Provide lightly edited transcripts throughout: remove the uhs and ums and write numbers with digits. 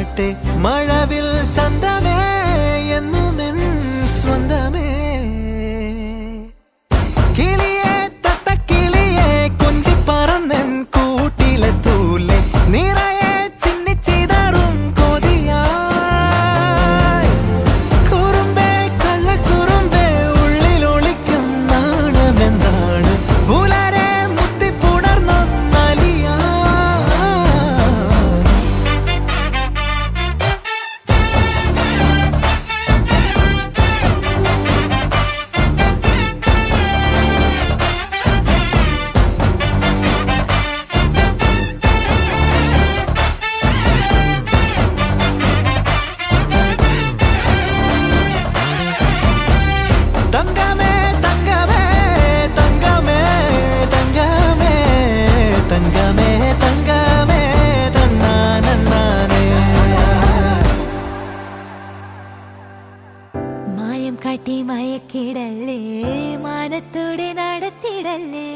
കുടഞ്ഞാട്ടെ മഴവിൽ ചന്തമേ എന്നുമെൻ സ്വന്തമേ കിളിയെ തത്തക്കിളിയെ കൊഞ്ചി പറന്നൻ കൂട്ടിലെ തൂലെ നിറയെ ചിന്നിച്ചിതറും കൊതിയായി കുറുമ്പേ കള്ളക്കുറുമ്പേ ഉള്ളിലൊളിക്കും നാണമെന്താണ് പുലരെ മുത്തിപ്പുണർന്നൊന്നലിയാ തങ്കമേ തങ്കമേ തങ്കമേ തങ്കമേ തങ്കമേ തങ്കമേ തന്നാനേ മായം കാട്ടി മയക്കിടല്ലേ മാനത്തോടെ നടത്തിടല്ലേ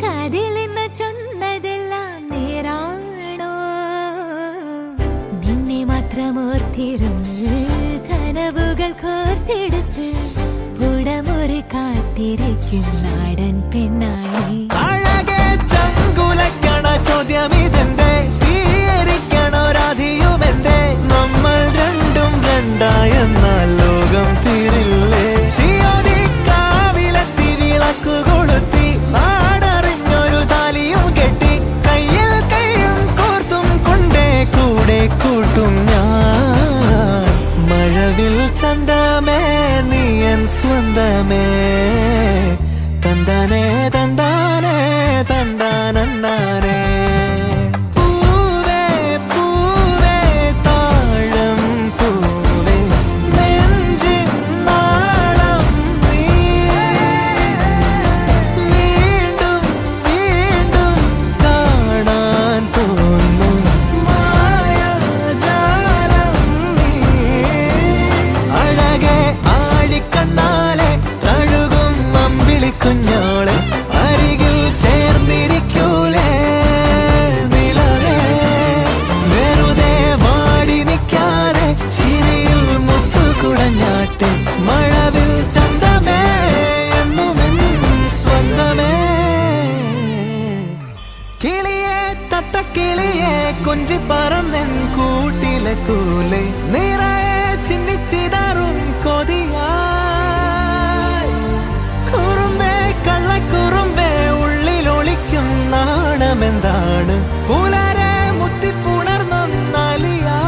കാതിലെന്ന് ചൊന്നതെല്ലാം നേരാണോ നിന്നെ മാത്രം ഓർത്തിരുന്ന് കനവുകൾ കോർത്തെടുത്ത് പുടമൊരു കാത്തിരിക്കും നാടൻ പെണ്ണായി അഴകെ ചങ്കുലക്കണ ചോദ്യം ഇതെന്റെ തീയരിക്കണോ രാധിയുമെന്റെ നമ്മൾ രണ്ടും രണ്ടായെന്നാൽ ലോകം തീരില്ലേ ചിയോതി കാവിലെത്തി വിളക്കു കൊളുത്തി നാടറിഞ്ഞൊരു താലിയും കെട്ടി കയ്യിൽ കൈയും കോർത്തും കൊണ്ടേ കൂടെ കൂട്ടും ഞാൻ മഴവിൽ ചന്തമേ നീ എൻ സ്വന്തമേ തന്താനേ തന്താനേ തന്താനേ പൂവേ പൂവേ താഴം പൂവേ നെഞ്ചിൻ നാളം നീ വീണ്ടും വീണ്ടും കാണാൻ തോന്നും മായാജാലം നീ അഴകെ ആഴിക്കണ്ണാലെ തഴുകും അമ്പിളിക്കുഞ്ഞോളെ അരികിൽ ചേർന്നിരിക്കൂലേ നിലവേ വെറുതെ വാടി നിൽക്കാതെ ചിരിയിൽ മുത്തു കുടഞ്ഞാട്ടെ മഴവിൽ ചന്തമേ എന്നുമെൻ സ്വന്തമേ കിളിയെ തത്തക്കിളിയെ കൊഞ്ചി പറന്നൻ കൂട്ടിലെ തൂലെ നിറയെ ചിന്നിച്ചിതറും കൊതിയായി കുറുമ്പേ കള്ളക്കുറുമ്പേ ഉള്ളിലൊളിക്കും നാണമെന്താണ് പുലരെ മുത്തിപ്പുണർന്നൊന്നലിയാ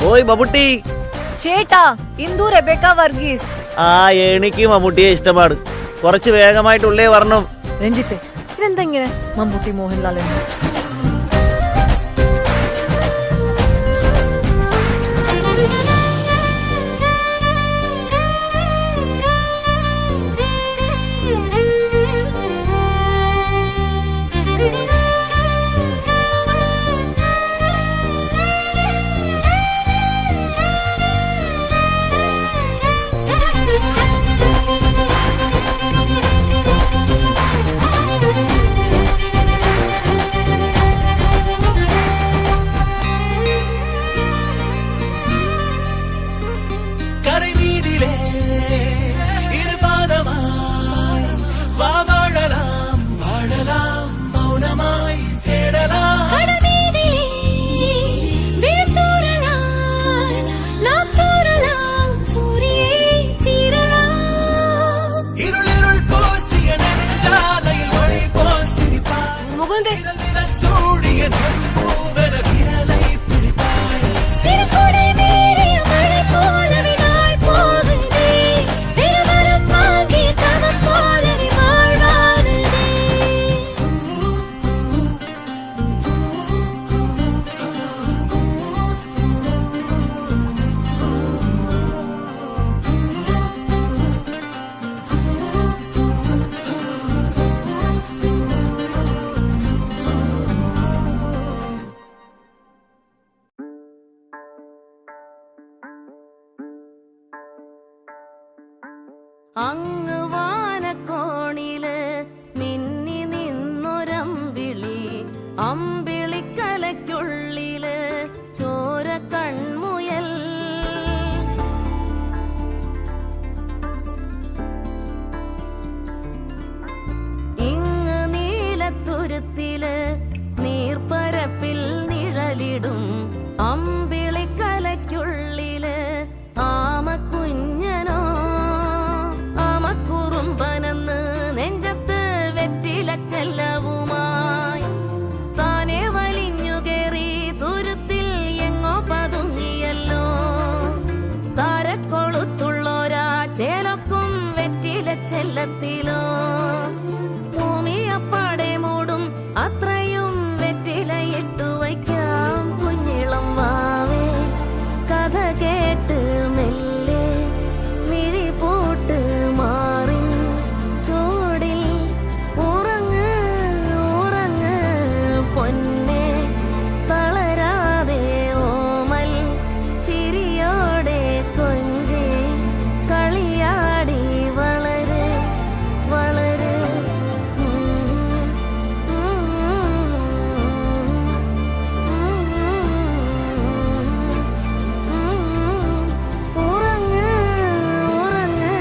ഓയ് മമ്മൂട്ടി. ചേട്ടാ, ഇന്ദു റെബേക്ക വർഗീസ്. എനിക്ക് മമ്മൂട്ടിയെ ഇഷ്ടമാണ്. കുറച്ച് വേഗമായിട്ടുള്ളേ വരണം. രഞ്ജിത്തെ, ഇതെന്തെങ്ങനെ മമ്മൂട്ടി മോഹൻലാൽ എന്ന്? சிறுகுடை மீறிய மழை போலவே நாள் போகுதே, பெருவரம் வாங்கிய தவம் போலவே வாழ்வானதே. അങ്ങ് വാനക്കോണില് മിന്നി നിന്നൊരമ്പിളി, അമ്പിളിക്കലയ്ക്കുള്ളില് ചോര കൺമുയൽ. ഇങ്ങ് നീലത്തുരുത്തില് നീർപ്പരപ്പിൽ നിഴലിടും, അമ്പിളിക്കലയ്ക്കുള്ളില് ആമക്കുഞ്ഞനോ ആമക്കുറുമ്പനെന്ന് നെഞ്ചത്ത് വെറ്റിലച്ചെല്ലവുമായി താനെ വലിഞ്ഞുകേറി തുരുത്തിൽ എങ്ങോ പതുങ്ങിയല്ലോ. താരക്കൊളുത്തുള്ളോരാ ചേലൊക്കും വെറ്റിലച്ചെല്ലത്തിലോ, ഭൂമിയപ്പാടെ മൂടും അത്രയും വെറ്റിലയിട്ടു വയ്ക്കാം കുഞ്ഞിളം വാവേ. കഥ കേട്ട് മെല്ലെ മിഴി പൂട്ട് മാറിൻ ചൂടിൽ ഉറങ്ങ് ഉറങ്ങ് പൊന്നെ, തളരാതെ ഓമൽ ചിരിയോടെ കൊഞ്ചി കളിയാടി വളര് വളര്. ഉറങ്ങ് ഉറങ്ങ്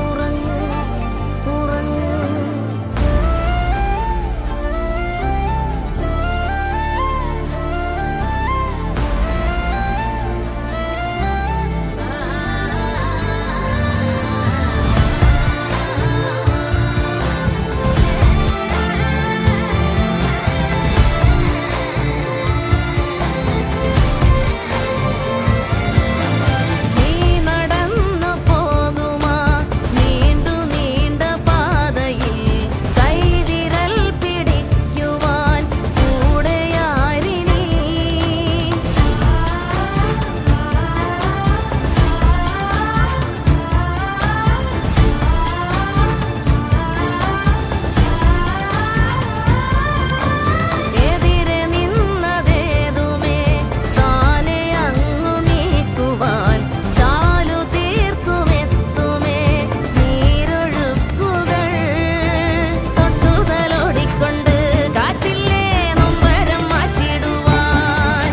ഉറങ്ങ് ഉറങ്ങ്. നീ നടന്നു പോകുമാ നീണ്ടു നീണ്ട പാതയിൽ, കൈവിരൽ പിടിക്കുവാൻ കൂടെയാരിനി. എതിരെ നിന്നതേതുമേ താനെ അങ്ങു നീക്കുവാൻ ചാലു തീർക്കുമെത്തുമേ നീരൊഴുക്കുകൾ. തൊട്ടുതലോടിക്കൊണ്ട് കാറ്റില്ലേ നൊമ്പരം മാറ്റിടുവാൻ,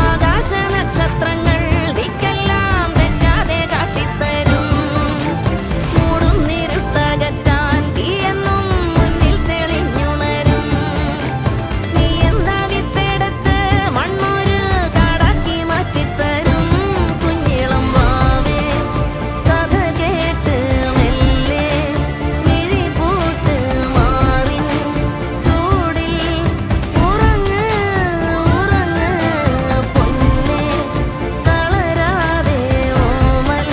ആകാശ നക്ഷത്രങ്ങൾ ദിക്കെല്ലാം തെറ്റാതെ കാട്ടിത്തരും. മൂടും നിരുട്ടകറ്റാൻ തീയെന്നും മുന്നിൽ തെളിഞ്ഞുണരും. നീ എന്താ വിത്തെടുത്ത് മണ്ണൊരു കാടാക്കി മാറ്റിത്തരും കുഞ്ഞിളം വാവേ. കഥ കേട്ട് മെല്ലെ മിഴി പൂട്ട് മാറിൻ ചൂടിൽ ഉറങ്ങ് ഉറങ്ങ് പൊന്നെ, തളരാതെ ഓമൽ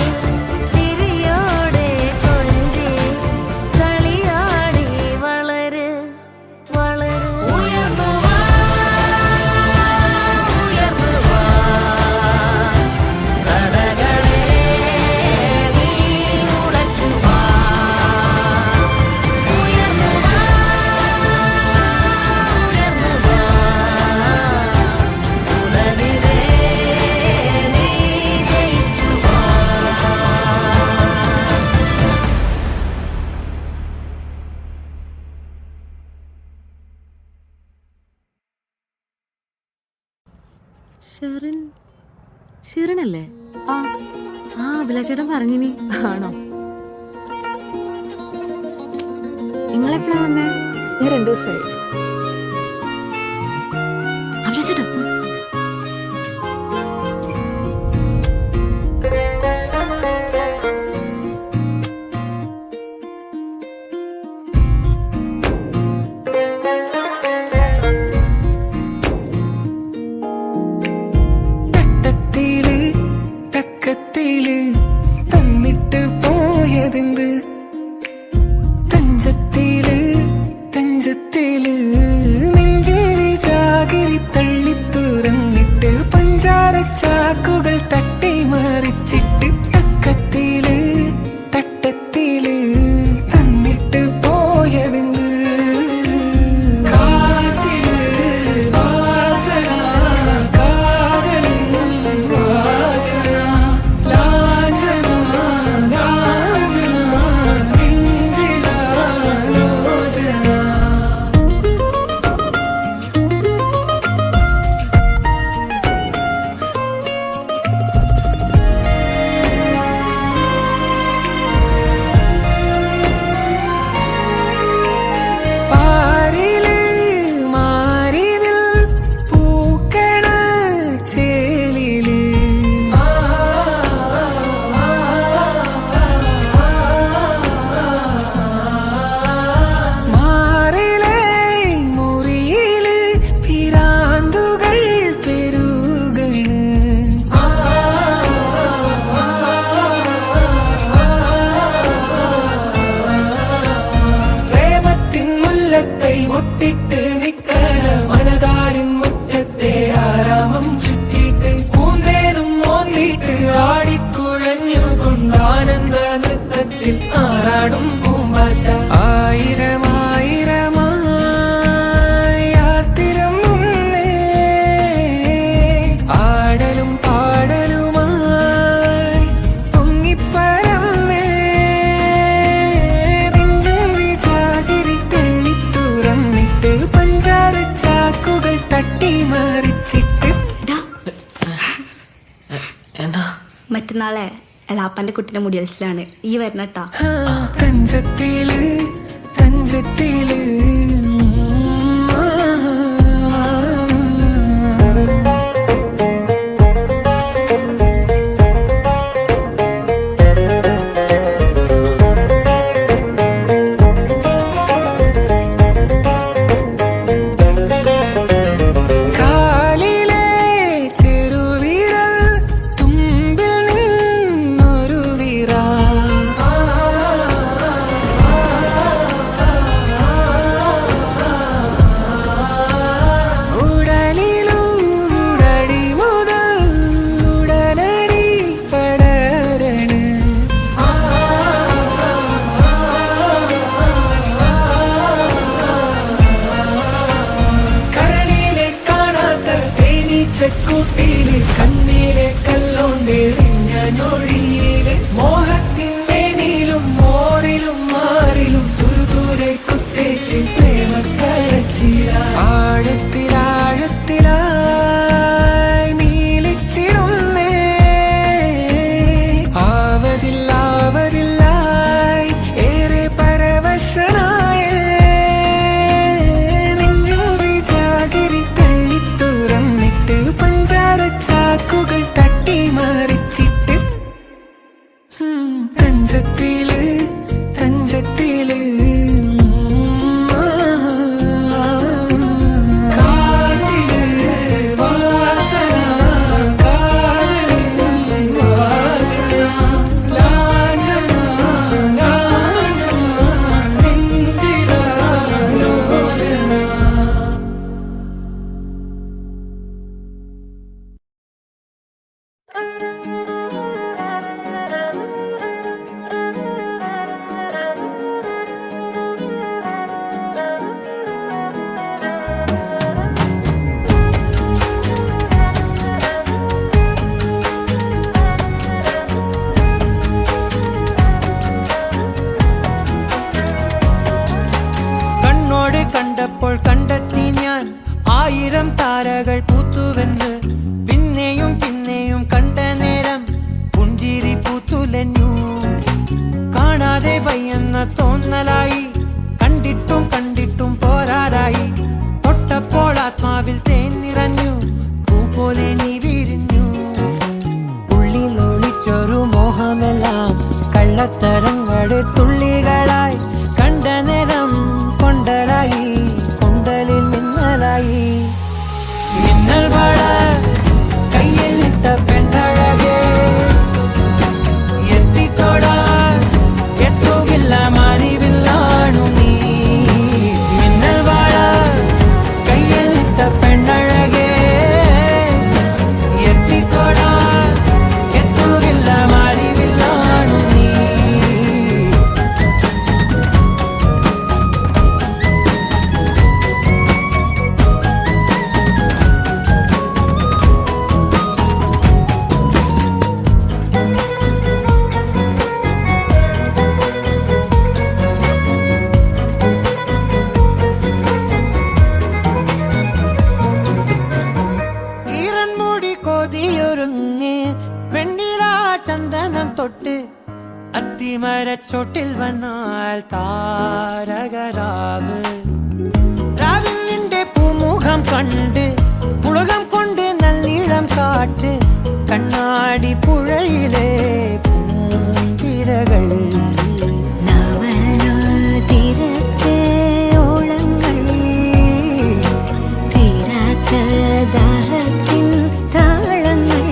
ചിരിയോടെ കൊഞ്ചി കളിയാടി വളര് വളര്. ഉയർന്നു വാ ഉയർന്നു വാ കടകളെ നീ ഉടച്ചു വാ. ഉയർന്നു വാ ഉയർന്നു വാ ഉടലിനെ നീ ജയിച്ചു വാ. ഷിറിനല്ലേ? ആ അഭിലാഷേട്ടൻ പറഞ്ഞിനി. ആണോ? നിങ്ങളെപ്പോഴാ വന്നേ? ഞാൻ 2 ദിവസമായി. അഭിലാഷേട്ടൻ പോയതെന്ത് തഞ്ചത്തില് തഞ്ചത്തില് നെഞ്ചിന്റെ ജാഗിരി തള്ളി തുറന്നിട്ട് പഞ്ചാര ചാക്കുകൾ തട്ടി മറിച്ചിട്ട് തക്കത്തില് തട്ടത്തില് തന്നിട്ട് പോയതെന്ത് കാറ്റില് വാസന കാതലിൻ വാസന ലാഞ്ചന ലാഞ്ചന നെഞ്ചിലാലോചന പാരില് മാറിവിൽ പൂക്കണ ചേലില് മാറിലെ മുറിയില് പിരാന്തുകൾ പെരുകണ് പ്രേമത്തിൻ മുല്ലത്തെ ഒട്ടിട്ട് നിക്കണ മനതാരിൻ മുറ്റത്തെ ആരാമം ചുറ്റിട്ട് പൂന്തേനും മോന്തിട്ട് ആടിക്കുഴഞ്ഞുകൊണ്ടാനന്ദ നൃത്തത്തിൽ ആറാടും പൂമ്പാറ്റ ആയിരമായിരമായി ആർത്തിരം മുന്നേ ആടലും പാടലുമായി പൊങ്ങിപ്പരന്നേ നെഞ്ചും വിജാഗിരി തള്ളി തുറന്നിട്ട് പഞ്ചാര ചാക്കുകൾ തട്ടി മറിച്ചിട്ട് മറ്റന്നാളെ എളാപ്പന്റെ കുട്ടിന്റെ മുടിയൽസിലാണ് ഈ വരണട്ടാ തഞ്ചത്തില് തഞ്ചത്തില് കാലിലെ ചെറുവിരൽ തുമ്പിൽ നിന്നൊരു വിറ ഉടലിലൂടടി മുതൽ ഉടലടി പടരണ കരളിലെ കാണാത്ത തേനീച്ചക്കൂട്ടില് കണ്ണീരെ കല്ലോണ്ടെറിഞ്ഞ ഞൊഴിയില് മോഹത്തിൻ മേനിലും മോറിലും മാറിലും തുരുതുരെ കുത്തേറ്റ് പ്രേമക്കടച്ചില ആഴത്തിലാഴത്തിലായി നീലിച്ചിടുന്നേ ആവതില്ലാവതില്ലായി ഏറെ പരവശനായ നെഞ്ചും വിജാഗിരി തള്ളി തുറന്നിട്ട് പഞ്ചാര ചാക്കുകൾ തട്ടി മറിച്ചിട്ട് തഞ്ചത്തില് തഞ്ചത്തില് കാറ്റില് വാസന കാതലിൻ വാസന ലാഞ്ചന ലാഞ്ചന നെഞ്ചിലാലോചന കണ്ണോട് കണ്ടപ്പോൾ കണ്ടെത്തി ഞാൻ 1000 താരകൾ പൂത്തുവെന്ന് പിന്നെയും പിന്നെയും കണ്ട നേരം പുഞ്ചിരി പൂത്തുലഞ്ഞു കാണാതെ വയ്യെന്ന തോന്നലായി കണ്ടിട്ടും കണ്ടിട്ടും പോരാതായി തൊട്ടപ്പോൾ ആത്മാവിൽ തേൻ നിറഞ്ഞു പൂ പോലെ നീ വിരിഞ്ഞു ഉള്ളിൽ ഒളിച്ചൊരു മോഹമെല്ലാം കള്ളത്തരങ്ങളുടെ തുള്ളികളായി കണ്ട നേരം കൊണ്ടലായി കൊണ്ടലിൽ മിന്നലായി മിന്നൽ വള കയ്യിൽ ഇട്ട പെണ്ണഴകേ എത്തിത്തോടാൻ ചന്ദനം തൊട്ട് അത്തിമരച്ചോട്ടിൽ വന്നാൽ താരകരാവ് രാവിൽ നിന്റെ പൂമുഖം കണ്ട് പുളകം കൊണ്ട് നല്ലിളം കാറ്റ് കണ്ണാടി പുഴയിലെ പൂങ്കിരകൾ തീരത്തെ ഓളങ്ങൾ തീരാത്ത ദാഹത്തിൻ താളങ്ങൾ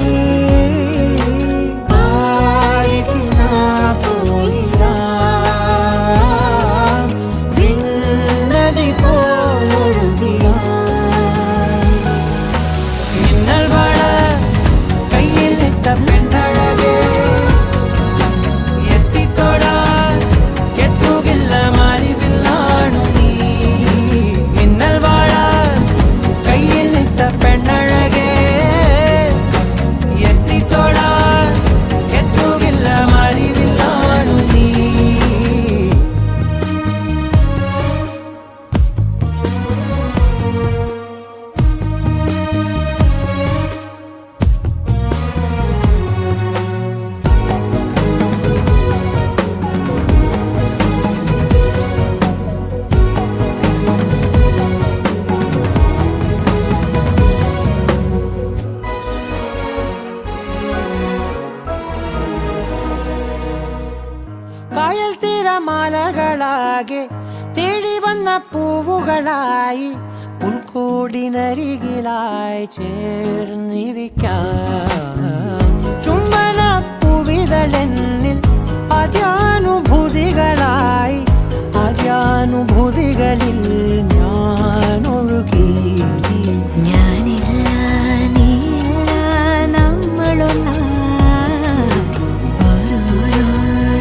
നദി പോലൊഴുകിയാം മിന്നൽ വള കയ്യിൽ നിട്ട പെണ്ണഴകേ എത്തിത്തൊടാൻ എത്തുകില്ല മാറിവില്ലാണു നീ മിന്നൽ വള കയ്യിൽ നിട്ട പെണ്ണഴകേ എത്തിത്തൊടാൻ എത്തുകില്ല മാറിവില്ലാണു നീ കായൽ തീരമാലകളാകെ തേടി വന്ന പൂവുകളായി പുൽക്കൂടിനരികിലായി ചേർന്നിരിക്കാം ചുംബന പൂവിതളെന്നിൽ ആദ്യാനുഭൂതികളായി ആദ്യാനുഭൂതികളിൽ ഞാൻ ഒഴുകി ഞാനില്ല നീയില്ല നമ്മളൊന്നാ ഓരോരോ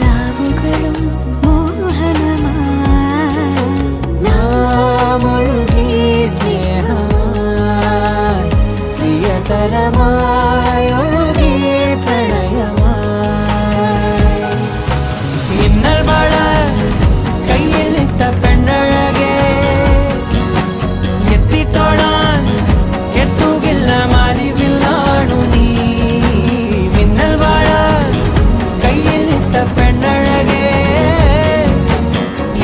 രാവുകളും മോഹനമായി നാം ഒഴുകി സ്നേഹമായി പ്രിയതരമായി ഒഴുകി പ്രണയമായി മിന്നൽ മഴ കയ്യിൽ നിട്ട പെണ്ണഴകേ എത്തിത്തൊടാൻ എത്തുകില്ല മാറിവില്ലാണു നീ മിന്നൽ മഴ കയ്യിൽ നിട്ട പെണ്ണഴകേ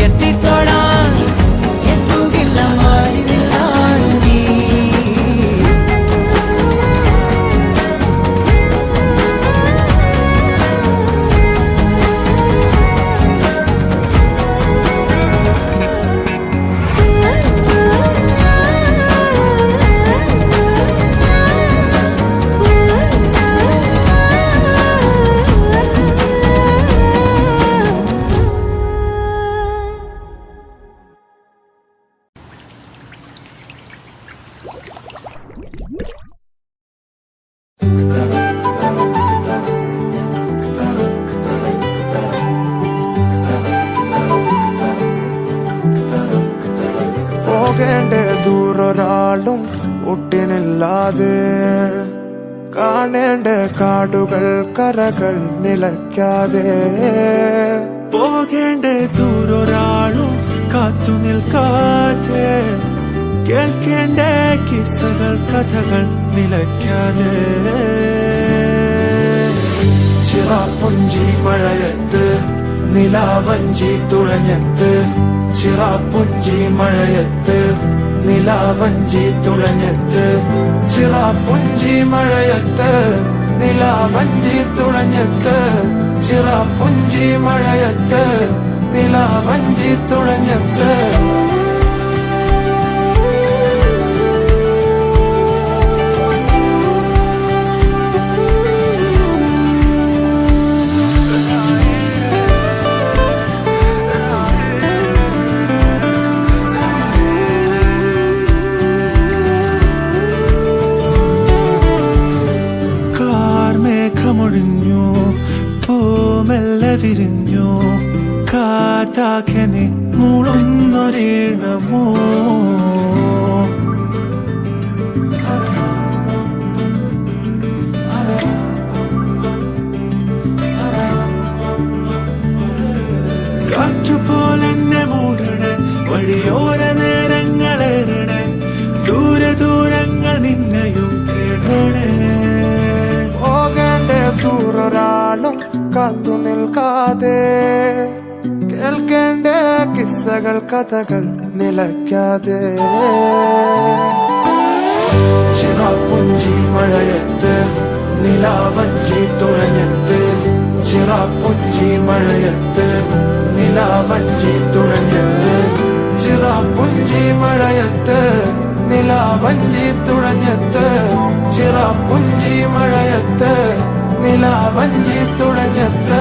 എത്തിത്തൊടാൻ എത്തുകില്ല മാറിവില്ലാണു നീ പോകേണ്ട ദൂരൊരാളും ഒട്ടിനില്ലാതെ കാണേണ്ട കാടുകൾ കരകൾ നിലയ്ക്കാതെ പോകേണ്ട ദൂരൊരാളും കാത്തു നിൽക്കാതെ കേൾക്കേണ്ട കിസ്സകൾ കഥകൾ നിലയ്ക്കാതെ ചിറാപ്പുഞ്ചി മഴയത്ത് നിലാവഞ്ചി തുഴഞ്ഞത്ത് ചിറാപ്പുഞ്ചി മഴയത്ത് നിലാവഞ്ചി തുഴഞ്ഞത്ത് ചിറാപ്പുഞ്ചി മഴയത്ത് നിലാവഞ്ചി തുഴഞ്ഞത്ത് ചിറാപ്പുഞ്ചി മഴയത്ത് നിലാവഞ്ചി തുഴഞ്ഞത്ത് കാർമേഘമൊഴിഞ്ഞു പൂമെല്ലെ വിരിഞ്ഞു കാറ്റാകെ മൂളുന്നൊരീണമോ കാറ്റുപോലെന്നെ മൂടണേ വഴിയോര നേരങ്ങളേറണേ ദൂരെ ദൂരങ്ങൾ നിന്നെയും തേടണേ പോകേണ്ട ദൂരൊരാൾ കാത്തു നിൽക്കാതെ കേൾക്കേണ്ട കിസ്സകൾ കഥകൾ നിലയ്ക്കാതെ ചിറാപ്പുഞ്ചി മഴയത്ത് നിലാവഞ്ചി തുഴഞ്ഞത്ത് ചിറാപ്പുഞ്ചി മഴയത്ത് നിലാവഞ്ചി തുഴഞ്ഞത്ത് ചിറാപ്പുഞ്ചി മഴയത്ത് നിലാവഞ്ചി തുഴഞ്ഞത്ത് ചിറാപ്പുഞ്ചി മഴയത്ത് നിലാവഞ്ചി തുഴഞ്ഞത്ത്